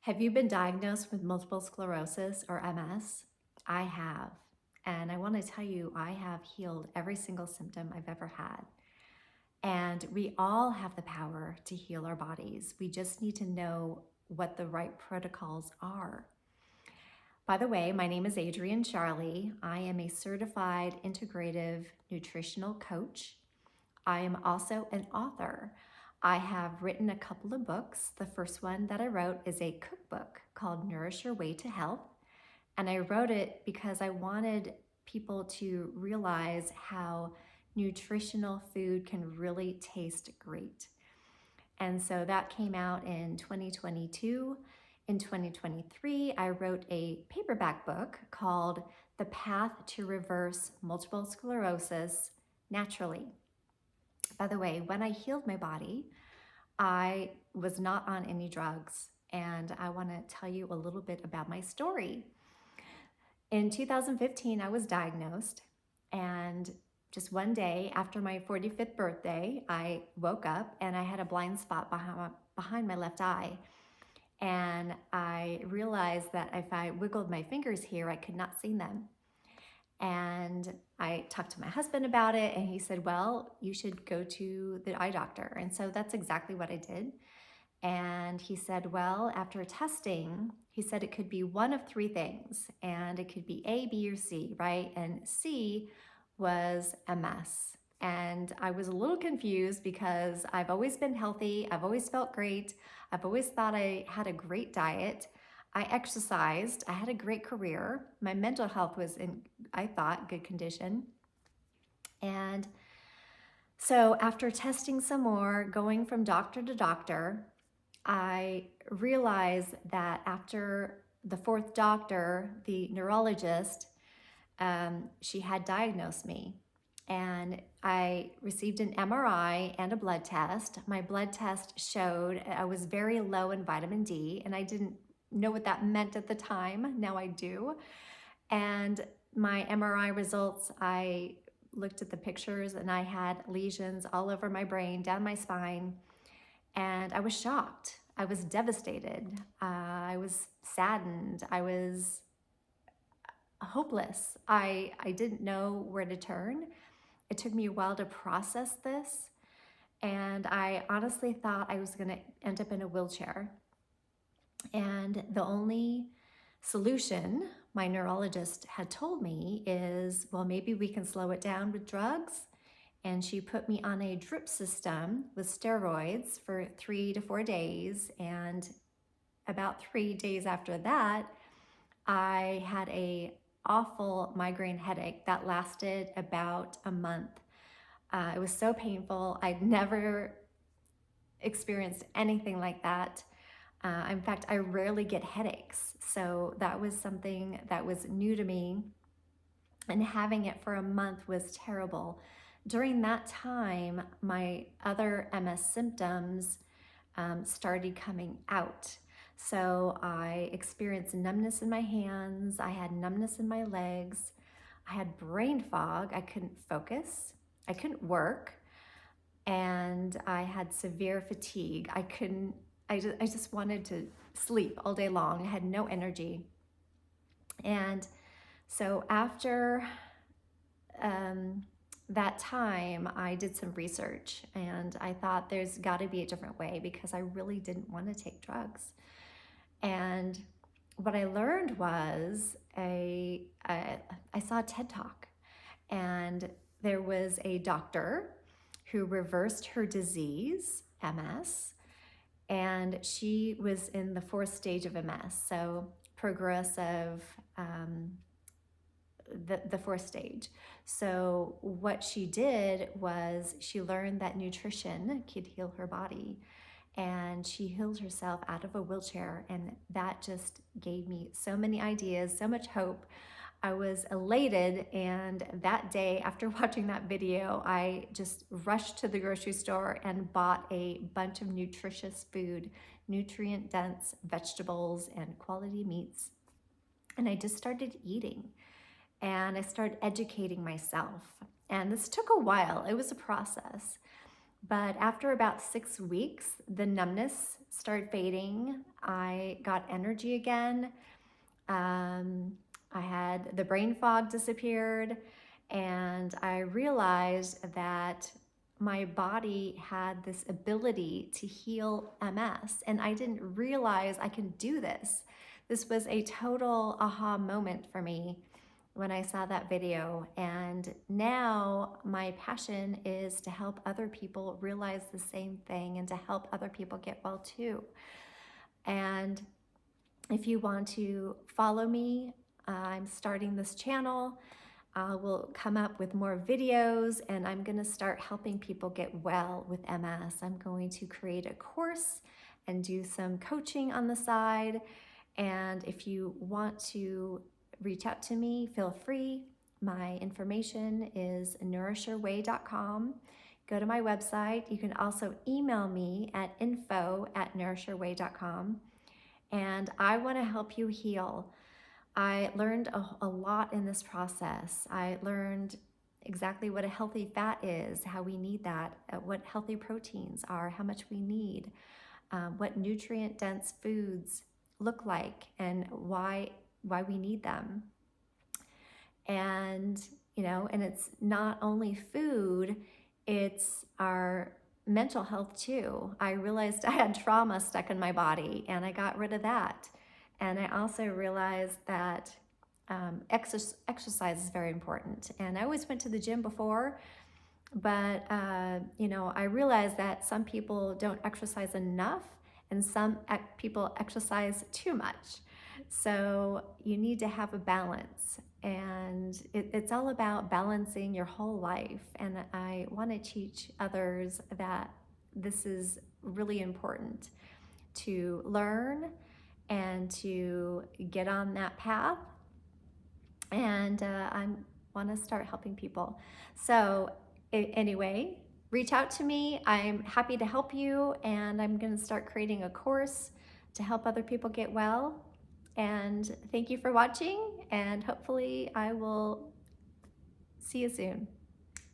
Have you been diagnosed with multiple sclerosis or MS? I have. And I want to tell you, I have healed every single symptom I've ever had. And we all have the power to heal our bodies. We just need to know what the right protocols are. By the way, my name is Adrienne Charlie. I am a certified integrative nutritional coach. I am also an author. I have written a couple of books. The first one that I wrote is a cookbook called Nourish Your Way to Health. And I wrote it because I wanted people to realize how nutritional food can really taste great. And so that came out in 2022. In 2023, I wrote a paperback book called The Path to Reverse Multiple Sclerosis Naturally. By the way, when I healed my body, I was not on any drugs, and I want to tell you a little bit about my story. In 2015, I was diagnosed, and just one day after my 45th birthday, I woke up and I had a blind spot behind my left eye. And I realized that if I wiggled my fingers here, I could not see them. And I talked to my husband about it, and he said, well, you should go to the eye doctor. And so that's exactly what I did. And he said, well, after testing, he said it could be one of three things, and it could be A, B, or C, right? And C was MS. And I was a little confused because I've always been healthy. I've always felt great. I've always thought I had a great diet. I exercised. I had a great career. My mental health was in, I thought, good condition. And so after testing some more, going from doctor to doctor, I realized that after the fourth doctor, the neurologist, she had diagnosed me. And I received an MRI and a blood test. My blood test showed I was very low in vitamin D, and I didn't know what that meant at the time. Now I do. And my MRI results, I looked at the pictures and I had lesions all over my brain, down my spine, and I was shocked. I was devastated. I was saddened. I was hopeless. I didn't know where to turn. It took me a while to process this, and I honestly thought I was going to end up in a wheelchair. And the only solution my neurologist had told me is, well, maybe we can slow it down with drugs. And she put me on a drip system with steroids for 3 to 4 days. And about 3 days after that, I had a awful migraine headache that lasted about a month. It was so painful. I'd never experienced anything like that. In fact, I rarely get headaches. So that was something that was new to me. And having it for a month was terrible. During that time, my other MS symptoms started coming out. So I experienced numbness in my hands. I had numbness in my legs. I had brain fog. I couldn't focus. I couldn't work. And I had severe fatigue. I just wanted to sleep all day long. I had no energy. And so after that time, I did some research, and I thought there's got to be a different way because I really didn't want to take drugs. And what I learned was I saw a TED Talk, and there was a doctor who reversed her disease, MS, and she was in the fourth stage of MS, so progressive, the fourth stage. So what she did was she learned that nutrition could heal her body, and she healed herself out of a wheelchair, and that just gave me so many ideas, so much hope. I was elated, and that day after watching that video, I just rushed to the grocery store and bought a bunch of nutritious food, nutrient-dense vegetables and quality meats, and I just started eating. And I started educating myself. And this took a while. It was a process. But after about 6 weeks, the numbness started fading. I got energy again. I had the brain fog disappeared, and I realized that my body had this ability to heal MS, and I didn't realize I could do this. This was a total aha moment for me when I saw that video. And now my passion is to help other people realize the same thing and to help other people get well too. And if you want to follow me, I'm starting this channel. We'll come up with more videos, and I'm going to start helping people get well with MS. I'm going to create a course and do some coaching on the side. And if you want to reach out to me, feel free. My information is nourisherway.com. Go to my website. You can also email me at info@nourisherway.com. And I want to help you heal. I learned a lot in this process. I learned exactly what a healthy fat is, how we need that, what healthy proteins are, how much we need, what nutrient-dense foods look like, and why we need them. And and it's not only food, it's our mental health too. I realized I had trauma stuck in my body, and I got rid of that. And I also realized that exercise is very important. And I always went to the gym before, but I realized that some people don't exercise enough, and some people exercise too much. So you need to have a balance, and it's all about balancing your whole life. And I want to teach others that this is really important to learn and to get on that path. And I want to start helping people. So anyway, reach out to me. I'm happy to help you, and I'm going to start creating a course to help other people get well. And thank you for watching, and hopefully I will see you soon.